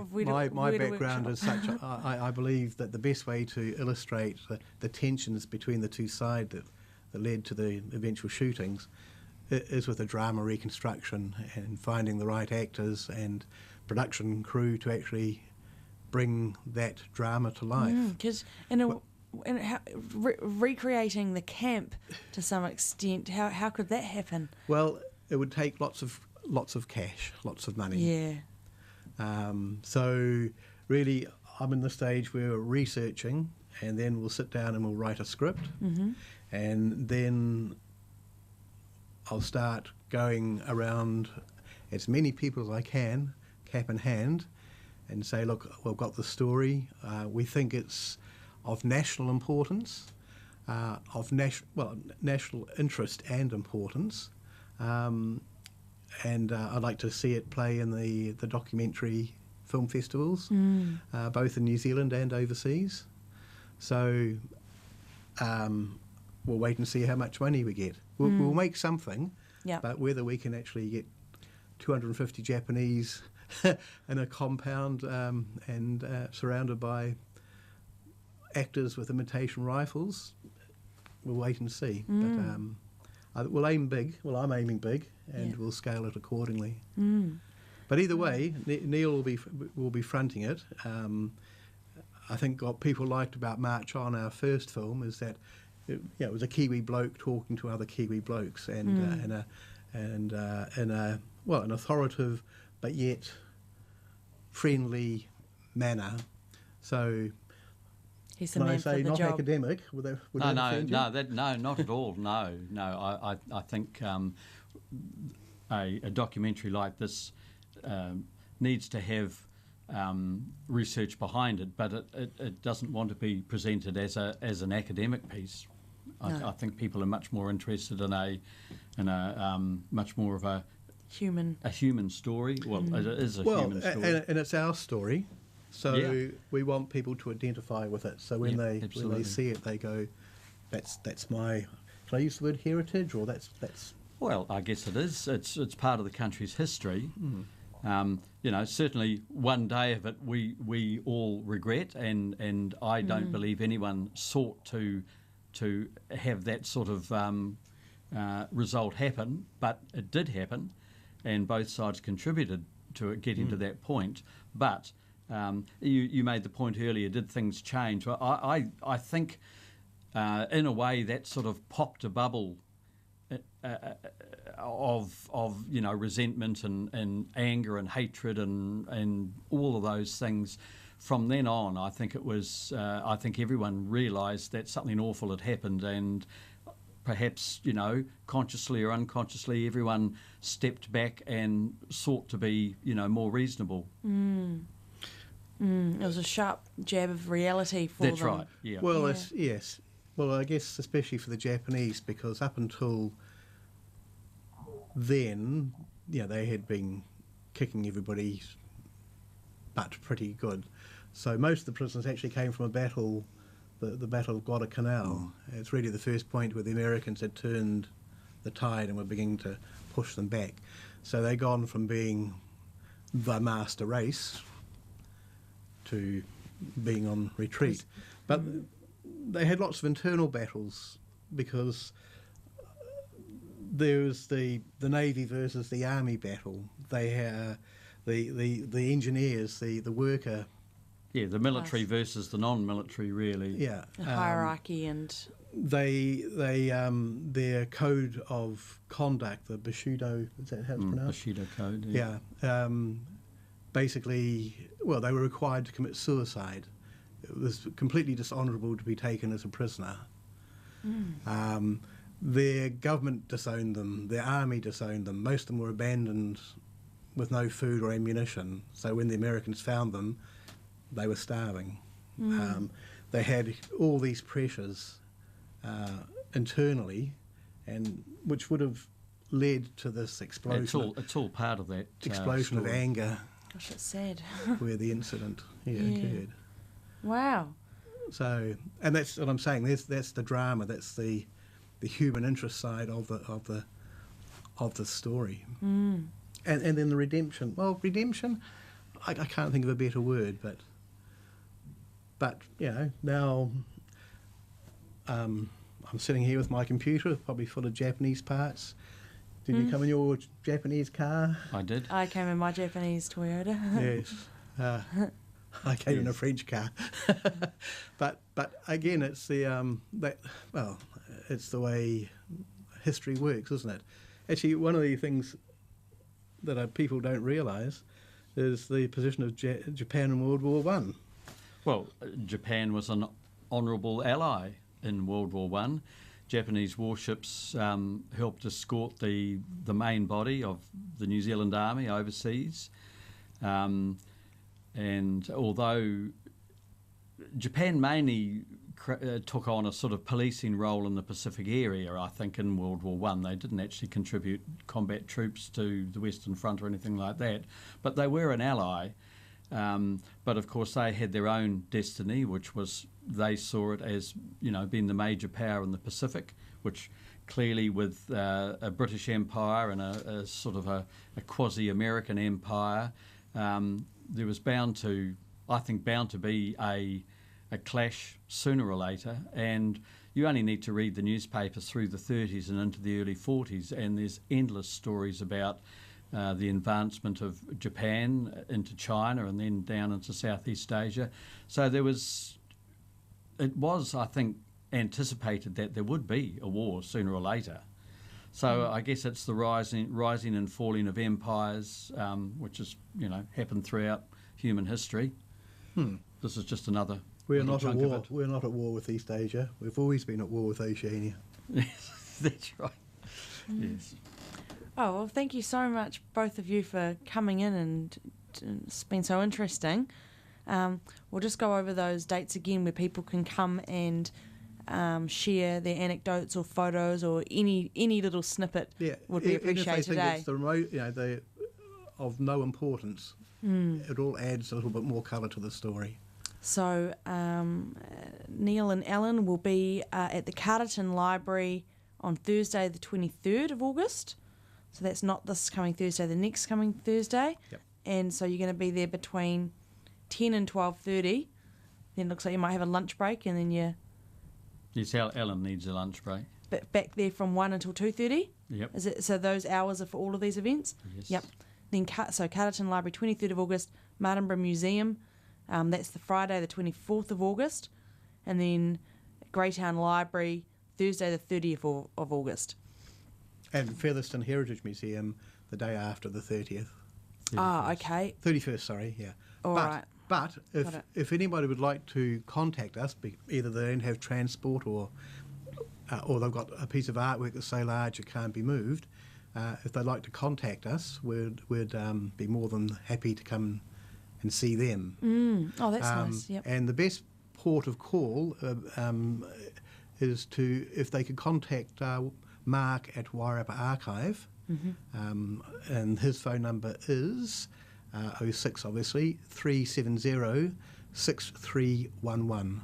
background is such. I believe that the best way to illustrate the tensions between the two sides that led to the eventual shootings is with a drama reconstruction and finding the right actors and production crew to actually bring that drama to life. Because recreating the camp to some extent, how could that happen? Well, it would take lots of cash, lots of money. Yeah. So really, I'm in the stage where we're researching, and then we'll sit down and we'll write a script, and then I'll start going around as many people as I can, cap in hand, and say, look, we've got the story. We think it's of national importance, of national interest and importance, and I'd like to see it play in the documentary film festivals, both in New Zealand and overseas. So we'll wait and see how much money we get. We'll make something, but whether we can actually get 250 Japanese in a compound and surrounded by actors with imitation rifles, we'll wait and see. But we'll aim big. Well, I'm aiming big, and we'll scale it accordingly. But either way, Neil will be fronting it. I think what people liked about March On, our first film, is that it was a Kiwi bloke talking to other Kiwi blokes, and in an authoritative but yet friendly manner. So he's the can man I say for the not job. Academic? Would that offend you? No, not at all. No. I think a documentary like this needs to have research behind it, but it doesn't want to be presented as an academic piece. No. I think people are much more interested in a much more of a human story. Well, it is a human story, and it's our story, so we want people to identify with it. So when they see it, they go, "That's my." Can I use the word heritage, or that's? Well, I guess it is. It's part of the country's history. Certainly one day of it we all regret, and I don't believe anyone sought to have that sort of result happen, but it did happen, and both sides contributed to it getting to that point. But you made the point earlier, did things change? Well, I think in a way that sort of popped a bubble of resentment and anger and hatred and all of those things. From then on, I think it was. I think everyone realised that something awful had happened, and perhaps consciously or unconsciously, everyone stepped back and sought to be more reasonable. It was a sharp jab of reality for them. That's right. Yeah. Well, yes. Well, I guess especially for the Japanese, because up until then, they had been kicking everybody's butt pretty good. So most of the prisoners actually came from a battle, the Battle of Guadalcanal. It's really the first point where the Americans had turned the tide and were beginning to push them back. So they'd gone from being the master race to being on retreat. But they had lots of internal battles, because there was the Navy versus the Army battle. They had the engineers, the worker. Yeah, the military versus the non-military, really. Yeah, the hierarchy and their code of conduct, the Bushido, is that how it's pronounced? Bushido code. Yeah. Basically, they were required to commit suicide. It was completely dishonourable to be taken as a prisoner. Their government disowned them. Their army disowned them. Most of them were abandoned with no food or ammunition. So when the Americans found them, they were starving. They had all these pressures internally, and which would have led to this explosion. It's all part of that explosion of anger. Gosh, it's sad. Where the incident occurred. Wow. So, and that's what I'm saying. That's the drama. That's the human interest side of the story. And then the redemption. Well, redemption, I can't think of a better word, but now I'm sitting here with my computer, probably full of Japanese parts. Did you come in your Japanese car? I did. I came in my Japanese Toyota. Yes. I came in a French car. but again, it's the it's the way history works, isn't it? Actually, one of the things that people don't realise is the position of Japan in World War One. Well, Japan was an honourable ally in World War One. Japanese warships helped escort the main body of the New Zealand Army overseas. And although Japan mainly took on a sort of policing role in the Pacific area, I think, in World War One, they didn't actually contribute combat troops to the Western Front or anything like that. But they were an ally. But of course, they had their own destiny, which was they saw it as being the major power in the Pacific, which clearly with a British Empire and a sort of a quasi-American empire. There was bound to be a clash sooner or later, and you only need to read the newspapers through the 30s and into the early 40s, and there's endless stories about the advancement of Japan into China and then down into Southeast Asia. So it was, I think, anticipated that there would be a war sooner or later. So I guess it's the rising and falling of empires, which has happened throughout human history. This is just another. We're not at war. We're not at war with East Asia. We've always been at war with Oceania. That's right. Yes. Oh, well, thank you so much, both of you, for coming in, and it's been so interesting. We'll just go over those dates again where people can come and share their anecdotes or photos or any little snippet would be appreciated today. If they think it's the remote, of no importance, it all adds a little bit more colour to the story. So Neil and Alan will be at the Carterton Library on Thursday the 23rd of August. So that's not this coming Thursday, the next coming Thursday. Yep. And so you're going to be there between 10 and 12:30. Then it looks like you might have a lunch break, and then you're... Yes, Alan needs a lunch break. But back there from 1 until 2:30? Yep. Is it, so those hours are for all of these events? Yes. Yep. Then so Carterton Library, 23rd of August, Martinborough Museum, that's the Friday the 24th of August, and then Greytown Library, Thursday the 30th of August. And Featherston Heritage Museum the day after the 30th. Ah, okay. 31st, sorry, yeah. All right. But if anybody would like to contact us, either they don't have transport or they've got a piece of artwork that's so large it can't be moved, if they'd like to contact us, we'd be more than happy to come and see them. Oh, that's nice. Yep. And the best port of call is if they could contact Mark at Wairarapa Archive, and his phone number is 06, obviously, 370 6311.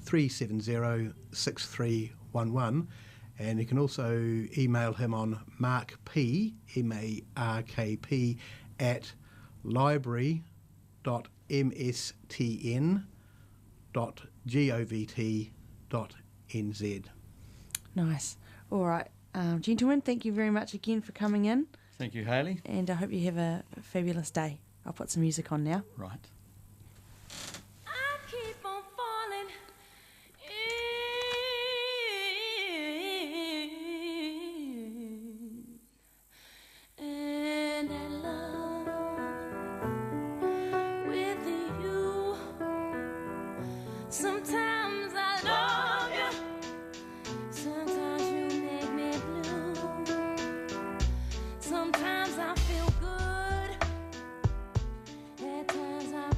370 6311. And you can also email him on markp, MARKP, at library.mstn.govt.nz. Nice. All right. Gentlemen, thank you very much again for coming in. Thank you, Hayley. And I hope you have a fabulous day. I'll put some music on now. Right. I keep on falling in and in love with you. Sometimes I love you, sometimes you make me blue. Sometimes I feel good, at times I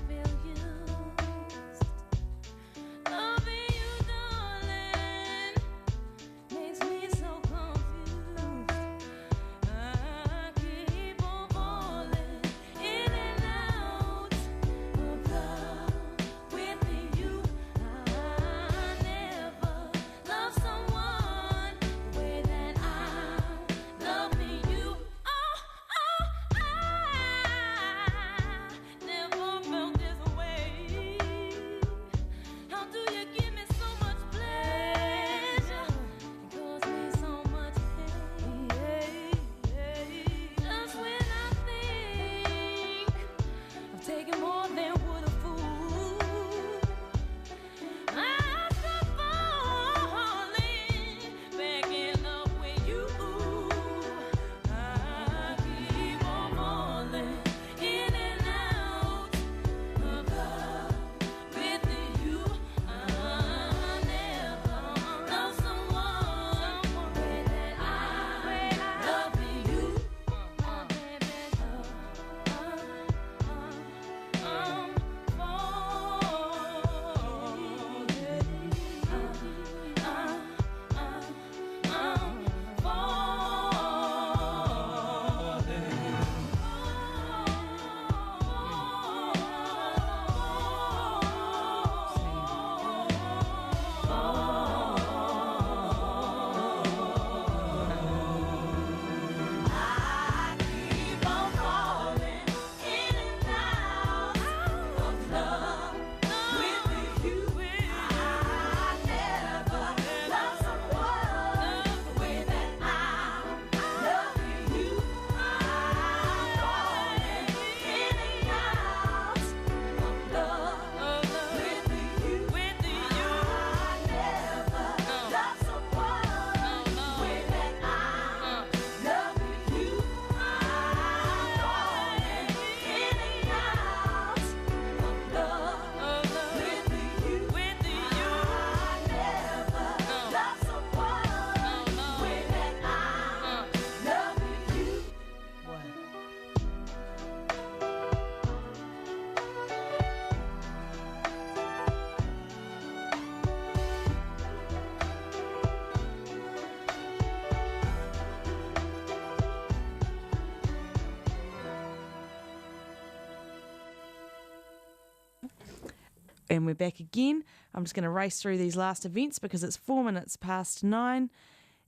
And we're back again. I'm just going to race through these last events because it's 4 minutes past 9.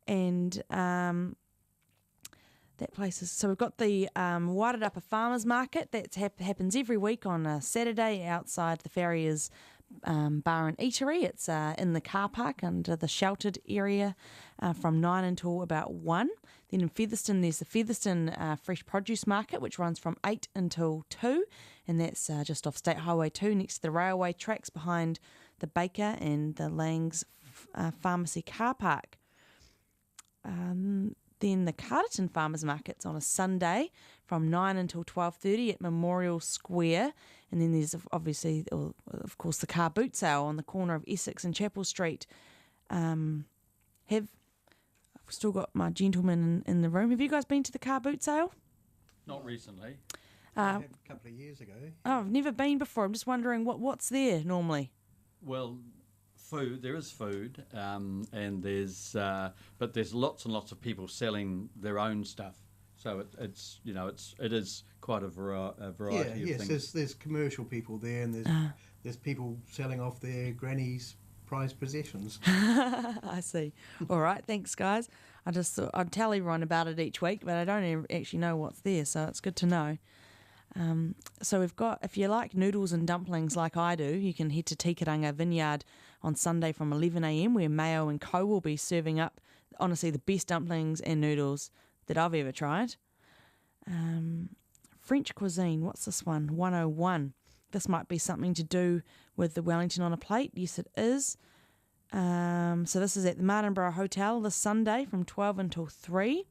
And that place is... So we've got the Wairarapa Farmers Market. That happens every week on a Saturday outside the Farrier's Bar and Eatery. It's in the car park under the sheltered area from 9 until about 1. Then in Featherston, there's the Featherston Fresh Produce Market, which runs from 8 until 2, and that's just off State Highway 2 next to the railway tracks behind the Baker and the Lang's Pharmacy car park. Then the Carterton Farmers Market's on a Sunday from 9 until 12:30 at Memorial Square. And then there's obviously, of course, the car boot sale on the corner of Essex and Chapel Street. I've still got my gentleman in the room. Have you guys been to the car boot sale? Not recently. A couple of years ago. Oh, I've never been before. I'm just wondering what's there normally. Well, food. There is food, and there's but there's lots and lots of people selling their own stuff. So it is quite a variety of things. There's commercial people there, and there's people selling off their granny's prized possessions. I see. All right, thanks, guys. I just thought I'd tell everyone about it each week, but I don't actually know what's there, so it's good to know. So we've got, if you like noodles and dumplings like I do, you can head to Tikaranga Vineyard on Sunday from 11 a.m, where Mayo and Co will be serving up, honestly, the best dumplings and noodles that I've ever tried. French cuisine, what's this one? 101. This might be something to do with the Wellington on a plate. Yes, it is. So this is at the Martinborough Hotel this Sunday from 12 until 3.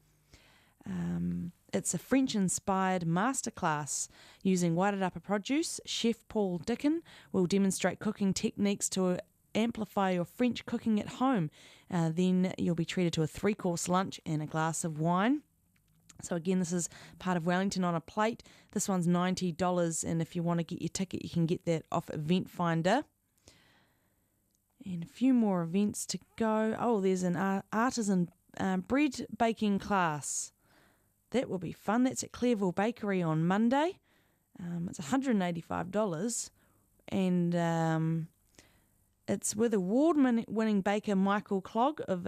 It's a French-inspired masterclass using Wairarapa produce. Chef Paul Dickin will demonstrate cooking techniques to amplify your French cooking at home. Then you'll be treated to a 3-course lunch and a glass of wine. So again, this is part of Wellington on a plate. This one's $90, and if you want to get your ticket, you can get that off Event Finder. And a few more events to go. Oh, there's an artisan bread baking class. That will be fun. That's at Clearville Bakery on Monday. It's $185, and it's with award-winning baker Michael Clogg of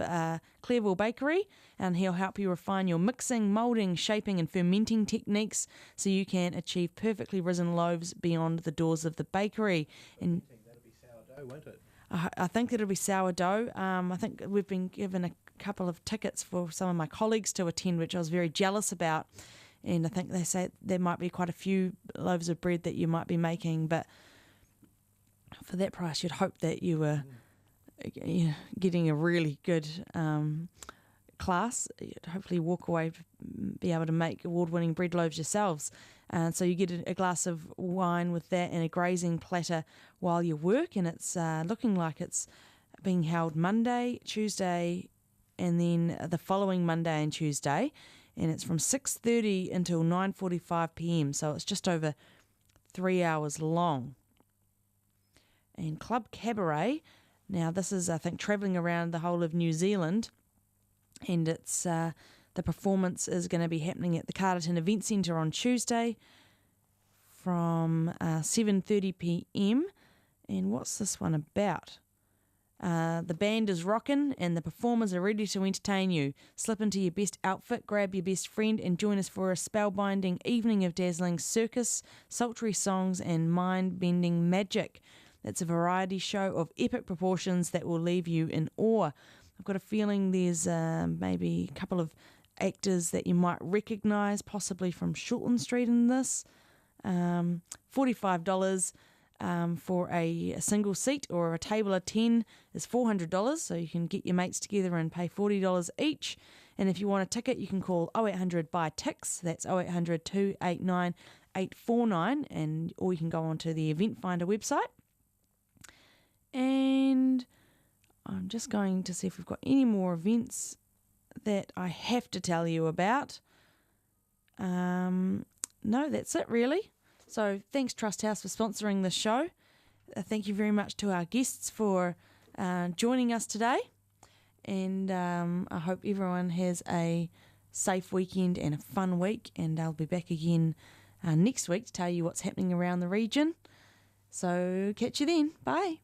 Clearville Bakery, and he'll help you refine your mixing, moulding, shaping and fermenting techniques so you can achieve perfectly risen loaves beyond the doors of the bakery. And that'll be sourdough, won't it? I think it'll be sourdough. I think we've been given a couple of tickets for some of my colleagues to attend, which I was very jealous about. And I think they say there might be quite a few loaves of bread that you might be making, but for that price, you'd hope that you were getting a really good class. You'd hopefully walk away, be able to make award-winning bread loaves yourselves. So you get a glass of wine with that and a grazing platter while you work, and it's looking like it's being held Monday, Tuesday, and then the following Monday and Tuesday, and it's from 6:30 until 9:45 p.m, so it's just over 3 hours long. And Club Cabaret, now this is, I think, travelling around the whole of New Zealand, and it's the performance is going to be happening at the Carterton Event Centre on Tuesday from 7:30 p.m. And what's this one about? The band is rocking and the performers are ready to entertain you. Slip into your best outfit, grab your best friend and join us for a spellbinding evening of dazzling circus, sultry songs and mind-bending magic. It's a variety show of epic proportions that will leave you in awe. I've got a feeling there's maybe a couple of actors that you might recognise, possibly from Shortland Street in this. $45 for a single seat, or a table of 10 is $400, so you can get your mates together and pay $40 each. And if you want a ticket, you can call 0800 buy TIX, that's 0800 289 849, or you can go onto the Event Finder website. And I'm just going to see if we've got any more events that I have to tell you about. No, that's it really. So thanks Trust House for sponsoring this show. Thank you very much to our guests for joining us today. And I hope everyone has a safe weekend and a fun week. And I'll be back again next week to tell you what's happening around the region. So catch you then. Bye.